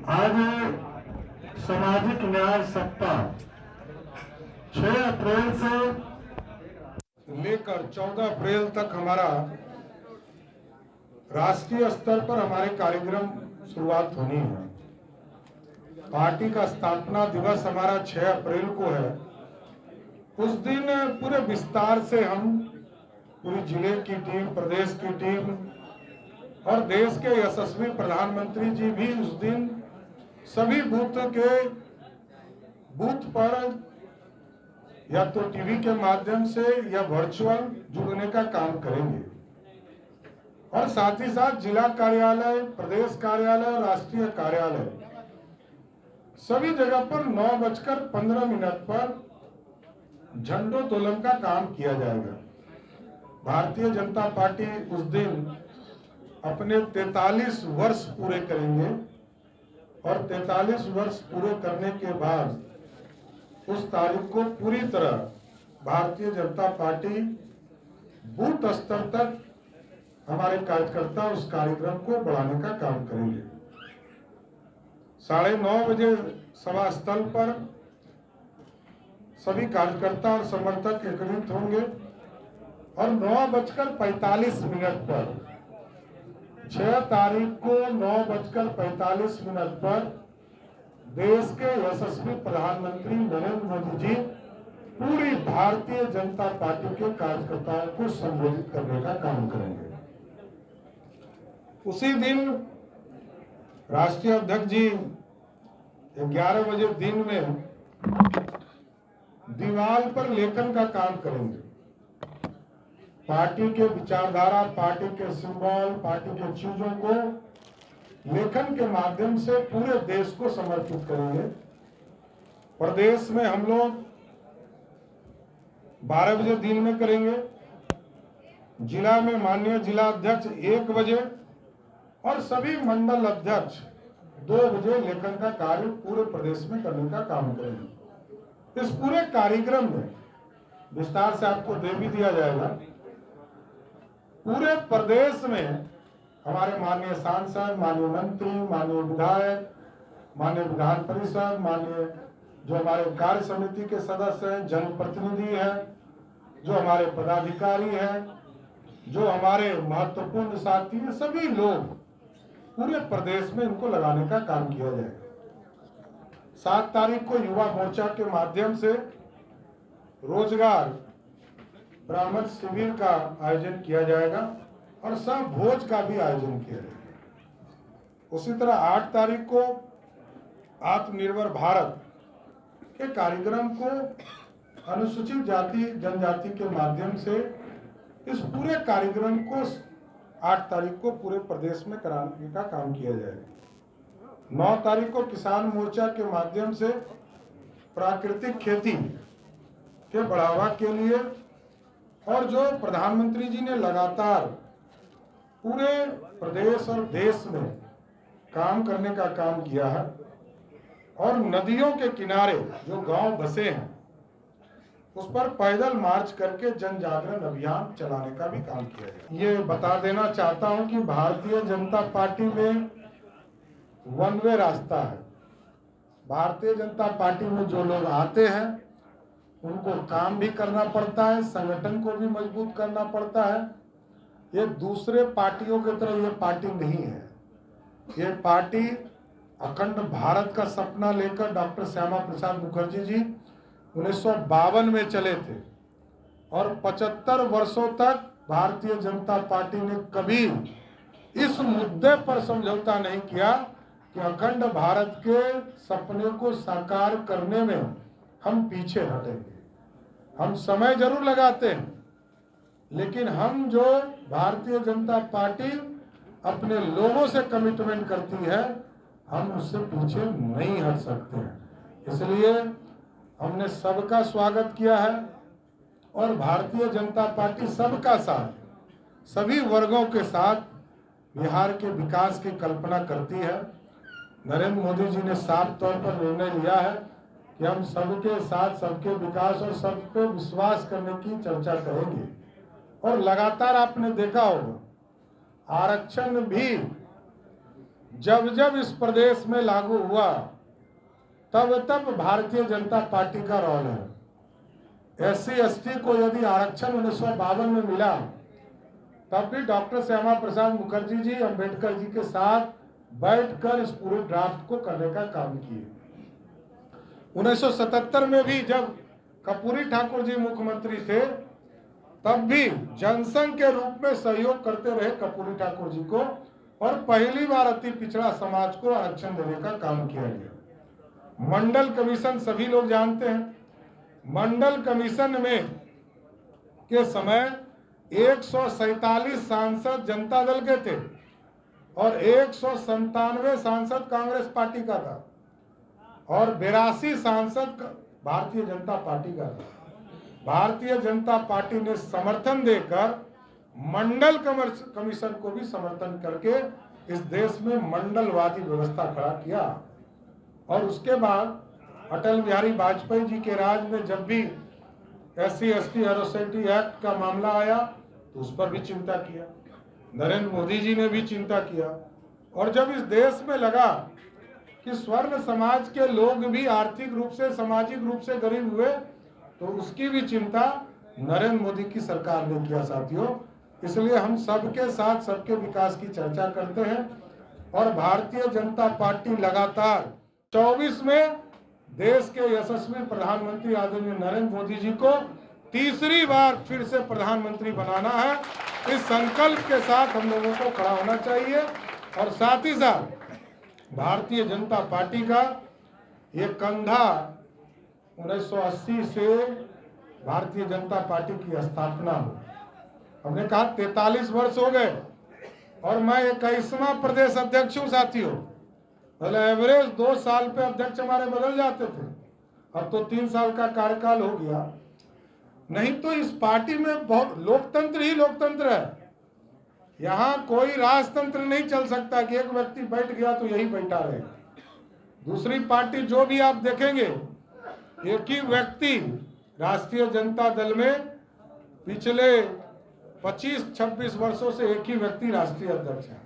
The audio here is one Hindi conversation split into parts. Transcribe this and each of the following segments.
आज सामाजिक न्याय सप्ताह 6 अप्रैल से लेकर 14 अप्रैल तक हमारा राष्ट्रीय स्तर पर हमारे कार्यक्रम शुरुआत होनी है। पार्टी का स्थापना दिवस हमारा 6 अप्रैल को है। उस दिन पूरे विस्तार से हम पूरी जिले की टीम, प्रदेश की टीम और देश के यशस्वी प्रधानमंत्री जी भी उस दिन सभी बूथ पर या तो टीवी के माध्यम से या वर्चुअल जुड़ने का काम करेंगे और साथ ही साथ जिला कार्यालय, प्रदेश कार्यालय और राष्ट्रीय कार्यालय सभी जगह पर 9:15 पर झंडोत्तोलन का काम किया जाएगा। भारतीय जनता पार्टी उस दिन अपने 43 वर्ष पूरे करेंगे और 43 वर्ष पूरे करने के बाद उस तारीख को पूरी तरह भारतीय जनता पार्टी बूथ स्तर तक हमारे कार्यकर्ता उस कार्यक्रम को बढ़ाने का काम करेंगे। 9:30 बजे सभा स्थल पर सभी कार्यकर्ता और समर्थक एकत्रित होंगे और 9:45 पर 6 तारीख को 9:45 पर देश के यशस्वी प्रधानमंत्री नरेंद्र मोदी जी पूरी भारतीय जनता पार्टी के कार्यकर्ताओं को संबोधित करने का काम करेंगे। उसी दिन राष्ट्रीय अध्यक्ष जी 11 बजे दिन में दीवार पर लेखन का काम करेंगे। पार्टी के विचारधारा, पार्टी के सिंबल, पार्टी के चीजों को लेखन के माध्यम से पूरे देश को समर्पित करेंगे। प्रदेश में हम लोग 12 बजे दिन में करेंगे, जिला में माननीय जिला अध्यक्ष 1 बजे और सभी मंडल अध्यक्ष 2 बजे लेखन का कार्य पूरे प्रदेश में करने का काम करेंगे। इस पूरे कार्यक्रम में विस्तार से आपको दे भी दिया जाएगा। पूरे प्रदेश में हमारे माननीय सांसद, माननीय मंत्री, माननीय विधायक, माननीय विधान परिषद, माननीय जो हमारे कार्य समिति के सदस्य हैं, जनप्रतिनिधि हैं, जो हमारे पदाधिकारी हैं, जो हमारे महत्वपूर्ण साथी हैं, सभी लोग पूरे प्रदेश में इनको लगाने का काम किया जाएगा। 7 तारीख को युवा मोर्चा के माध्यम से रोजगार परामर्श शिविर का आयोजन किया जाएगा और सब भोज का भी आयोजन किया जाएगा। उसी तरह 8 तारीख को आत्मनिर्भर भारत के कार्यक्रम को अनुसूचित जाति जनजाति के माध्यम से इस पूरे कार्यक्रम को 8 तारीख को पूरे प्रदेश में कराने का काम किया जाएगा। 9 तारीख को किसान मोर्चा के माध्यम से प्राकृतिक खेती के बढ़ावा के लिए और जो प्रधानमंत्री जी ने लगातार पूरे प्रदेश और देश में काम करने का काम किया है और नदियों के किनारे जो गांव बसे हैं उस पर पैदल मार्च करके जन जागरण अभियान चलाने का भी काम किया है। ये बता देना चाहता हूं कि भारतीय जनता पार्टी में वन वे रास्ता है। भारतीय जनता पार्टी में जो लोग आते हैं उनको काम भी करना पड़ता है, संगठन को भी मजबूत करना पड़ता है। ये दूसरे पार्टियों की तरह ये पार्टी नहीं है। ये पार्टी अखंड भारत का सपना लेकर डॉक्टर श्यामा प्रसाद मुखर्जी जी 1952 में चले थे और 75 वर्षों तक भारतीय जनता पार्टी ने कभी इस मुद्दे पर समझौता नहीं किया कि अखंड भारत के सपने को साकार करने में हम पीछे हटेंगे। हम समय जरूर लगाते हैं, लेकिन हम जो भारतीय जनता पार्टी अपने लोगों से कमिटमेंट करती है, हम उससे पीछे नहीं हट सकते हैं। इसलिए हमने सबका स्वागत किया है और भारतीय जनता पार्टी सबका साथ, सभी वर्गों के साथ बिहार के विकास की कल्पना करती है। नरेंद्र मोदी जी ने साफ तौर पर निर्णय लिया है कि हम सबके साथ सबके विकास और सब पे विश्वास करने की चर्चा करेंगे। और लगातार आपने देखा होगा आरक्षण भी जब जब इस प्रदेश में लागू हुआ तब तब भारतीय जनता पार्टी का रोल है। SC/ST को यदि आरक्षण 1952 में मिला तब भी डॉक्टर श्यामा प्रसाद मुखर्जी जी अंबेडकर जी के साथ बैठकर इस पूरे ड्राफ्ट को करने का काम किए। 1977 में भी जब कर्पूरी ठाकुर जी मुख्यमंत्री थे तब भी जनसंघ के रूप में सहयोग करते रहे कर्पूरी ठाकुर जी को, और पहली बार अति पिछड़ा समाज को आरक्षण देने का काम किया गया। मंडल कमीशन सभी लोग जानते हैं। मंडल कमीशन में के समय 147 सांसद जनता दल के थे और 197 सांसद कांग्रेस पार्टी का था और 82 सांसद भारतीय जनता पार्टी का था। भारतीय जनता पार्टी ने समर्थन देकर मंडल कमीशन को भी समर्थन करके इस देश में मंडलवादी व्यवस्था खड़ा किया। और उसके बाद अटल बिहारी वाजपेयी जी के राज में जब भी SC/ST एट्रोसिटी एक्ट का मामला आया तो उस पर भी चिंता किया। नरेंद्र मोदी जी ने भी चिंता किया। और जब इस देश में लगा कि स्वर्ण समाज के लोग भी आर्थिक रूप से सामाजिक रूप से गरीब हुए तो उसकी भी चिंता नरेंद्र मोदी की सरकार ने किया साथियों। इसलिए हम सबके साथ सबके विकास की चर्चा करते हैं और भारतीय जनता पार्टी लगातार 24 में देश के यशस्वी प्रधानमंत्री आदरणीय नरेंद्र मोदी जी को तीसरी बार फिर से प्रधानमंत्री बनाना है। इस संकल्प के साथ हम लोगों को खड़ा होना चाहिए और साथ ही साथ भारतीय जनता पार्टी का ये कंधा 1980 से भारतीय जनता पार्टी की स्थापना हो। हमने कहा 43 वर्ष हो गए और मैं 21वां प्रदेश अध्यक्ष हूँ साथियों। पहले एवरेज 2 साल पे अध्यक्ष हमारे बदल जाते थे, अब तो 3 साल का कार्यकाल हो गया। नहीं तो इस पार्टी में बहुत लोकतंत्र ही लोकतंत्र है। यहाँ कोई राजतंत्र नहीं चल सकता कि एक व्यक्ति बैठ गया तो यही बैठा रहेगा। दूसरी पार्टी जो भी आप देखेंगे एक ही व्यक्ति, राष्ट्रीय जनता दल में पिछले 25-26 वर्षों से एक ही व्यक्ति राष्ट्रीय अध्यक्ष है।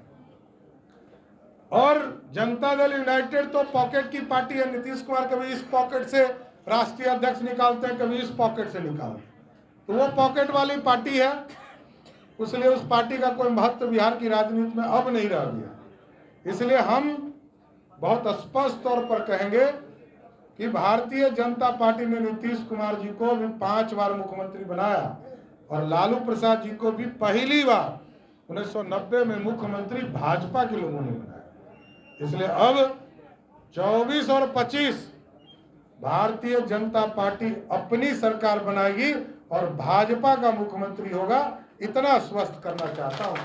और जनता दल यूनाइटेड तो पॉकेट की पार्टी है। नीतीश कुमार कभी इस पॉकेट से राष्ट्रीय अध्यक्ष निकालते हैं, कभी इस पॉकेट से निकालते हैं, तो वो पॉकेट वाली पार्टी है। इसलिए उस पार्टी का कोई महत्व बिहार की राजनीति में अब नहीं रह गया। इसलिए हम बहुत स्पष्ट तौर पर कहेंगे कि भारतीय जनता पार्टी ने नीतीश कुमार जी को भी 5 बार मुख्यमंत्री बनाया और लालू प्रसाद जी को भी पहली बार 1990 में मुख्यमंत्री भाजपा के लोगों ने बनाया। इसलिए अब 24 और 25 भारतीय जनता पार्टी अपनी सरकार बनाएगी और भाजपा का मुख्यमंत्री होगा। इतना स्पष्ट करना चाहता हूं।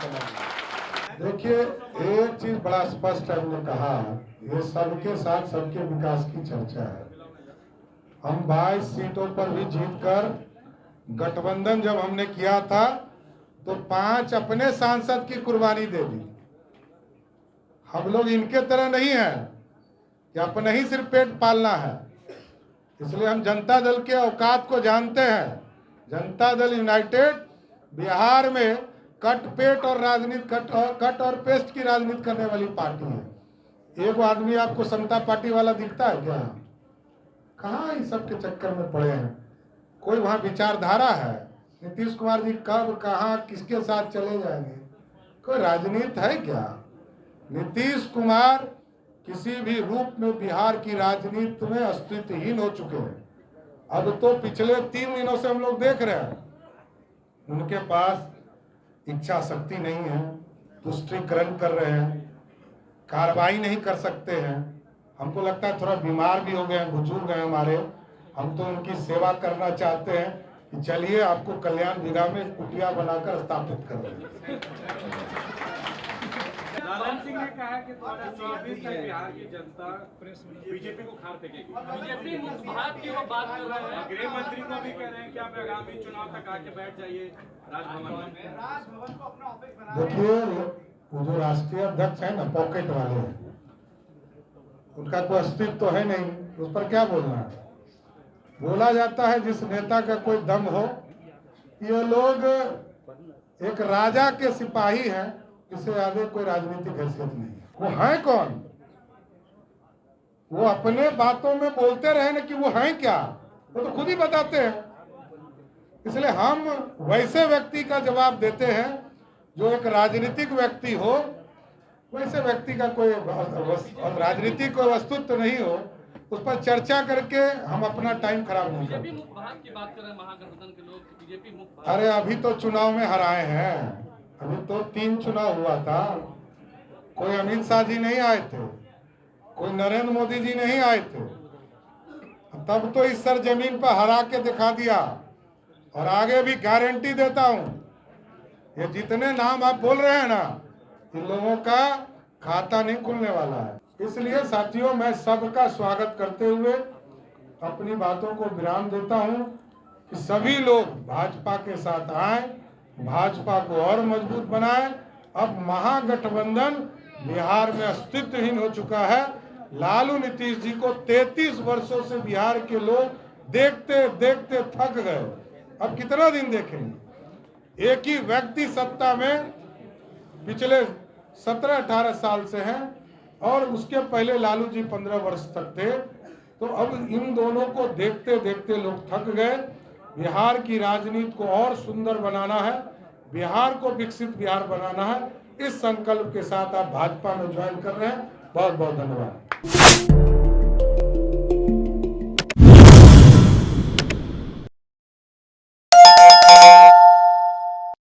देखिए एक चीज बड़ा स्पष्ट है, हमने कहा ये सबके साथ सबके विकास की चर्चा है। हम 22 सीटों पर भी जीतकर गठबंधन जब हमने किया था तो 5 अपने सांसद की कुर्बानी दे दी। हम लोग इनके तरह नहीं है कि अपने ही सिर्फ पेट पालना है। इसलिए हम जनता दल के औकात को जानते हैं। जनता दल यूनाइटेड बिहार में कट पेट और राजनीति कट और पेस्ट की राजनीति करने वाली पार्टी है। एक आदमी आपको समता पार्टी वाला दिखता है क्या? कहाँ इन सब के चक्कर में पड़े हैं? कोई वहाँ विचारधारा है? नीतीश कुमार जी कब कहाँ किसके साथ चले जाएंगे? कोई राजनीति है क्या? नीतीश कुमार किसी भी रूप में बिहार की राजनीति में अस्तित्वहीन हो चुके हैं। अब तो पिछले 3 दिनों से हम लोग देख रहे हैं उनके पास इच्छा शक्ति नहीं है, तुष्टीकरण कर रहे हैं, कार्रवाई नहीं कर सकते हैं। हमको लगता है थोड़ा बीमार भी हो गए हैं, बुजुर्ग हैं हमारे। हम तो उनकी सेवा करना चाहते हैं कि चलिए आपको कल्याण विघा में कुटिया बनाकर स्थापित कर दें। लालन सिंह ने कहा कि 2024 तक बिहार की जनता बीजेपी को खार फेंकेगी। बीजेपी मुख्यमंत्री की वो बात कर रहे हैं, गृह मंत्री को भी कह रहे हैं कि आप आगामी चुनाव तक आके बैठ जाइए राजभवन में। देखिए वो जो राष्ट्रीय अध्यक्ष है ना, पॉकेट वाले हैं, उनका कोई अस्तित्व तो है नहीं, उस पर क्या बोलना है? बोला जाता है जिस नेता का कोई दम हो। ये लोग एक राजा के सिपाही हैं इससे आगे कोई राजनीतिक हैसियत नहीं है। वो हैं कौन? वो अपने बातों में बोलते रहे ना कि वो हैं क्या, वो तो खुद ही बताते हैं। इसलिए हम वैसे व्यक्ति का जवाब देते हैं जो एक राजनीतिक व्यक्ति हो, वैसे व्यक्ति का कोई राजनीतिक कोई वस्तुत्व नहीं हो, उस पर चर्चा करके हम अपना टाइम खराब नहीं करते। बीजेपी मुक्त भारत की बात कर रहे हैं महागठबंधन के लोग, बीजेपी मुक्त। अरे अभी तो चुनाव में हराए हैं, अभी तो 3 चुनाव हुआ था। कोई अमित शाह जी नहीं आए थे, कोई नरेंद्र मोदी जी नहीं आए थे, तब तो इस सरजमीन पर हरा के दिखा दिया। और आगे भी गारंटी देता हूं, ये जितने नाम आप बोल रहे हैं ना, इन लोगों का खाता नहीं खुलने वाला है। इसलिए साथियों, मैं सबका स्वागत करते हुए अपनी बातों को विराम देता हूं कि सभी लोग भाजपा के साथ आए, भाजपा को और मजबूत बनाए। अब महागठबंधन बिहार में अस्तित्वहीन हो चुका है। लालू नीतीश जी को 33 वर्षों से बिहार के लोग देखते देखते थक गए। अब कितना दिन देखेंगे? एक ही व्यक्ति सत्ता में पिछले 17-18 साल से हैं और उसके पहले लालू जी 15 वर्ष तक थे। तो अब इन दोनों को देखते देखते लोग थक गए। बिहार की राजनीति को और सुंदर बनाना है, बिहार को विकसित बिहार बनाना है। इस संकल्प के साथ आप भाजपा में ज्वाइन कर रहे हैं। बहुत बहुत धन्यवाद।